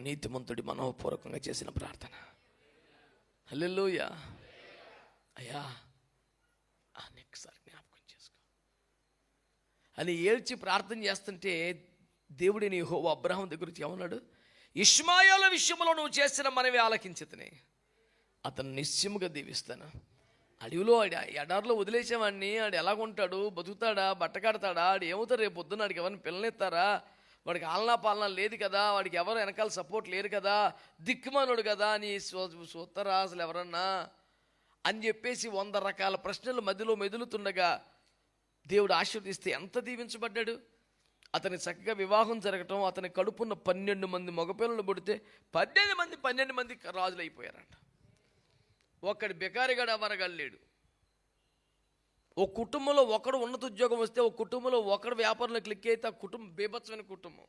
నీతిమంతుడి మనోపూర్వకంగా చేసిన ప్రార్థన. హల్లెలూయా. అయ్యా నెక్స్ట్ జ్ఞాపకం చేసుకో అని ఏడ్చి ప్రార్థన చేస్తుంటే దేవుడిని యెహోవా అబ్రహాం దగ్గర నుంచి ఏమన్నాడు? ఇష్మాయేలు విషయంలో నువ్వు చేసిన మనవి ఆలకించితనే అతను నిశ్చయముగా దీవిస్తాను. అడవిలో ఎడారిలో వదిలేసేవాడిని, ఆడు ఎలాగుంటాడు, బతుకుతాడా, బట్ట కడతాడా, ఆడు ఏమవుతాడు రేపు పొద్దున్న, ఆడికి ఎవరిని పిల్లనిస్తారా, వాడికి ఆలనా పాలన లేదు కదా, వాడికి ఎవరు వెనకాల సపోర్ట్ లేరు కదా, దిక్కుమానుడు కదా, నీ సూత్తరా అసలు ఎవరన్నా అని చెప్పేసి 100 రకాల ప్రశ్నలు మధ్యలో మెదులుతుండగా దేవుడు ఆశీర్వదిస్తే ఎంత దీవించబడ్డాడు. అతని చక్కగా వివాహం జరగటం, అతని కడుపున్న 12 మంది మగపిల్లలు పుడితే 12 మంది రాజులు అయిపోయారంట. ఒక్కడి బెకారిగాడు అవ్వనగలేడు. ఒక కుటుంబంలో ఒకడు ఉన్నత ఉద్యోగం వస్తే, ఒక కుటుంబంలో ఒకడు వ్యాపారంలో క్లిక్ అయితే ఆ కుటుంబం బీభత్సమైన కుటుంబం.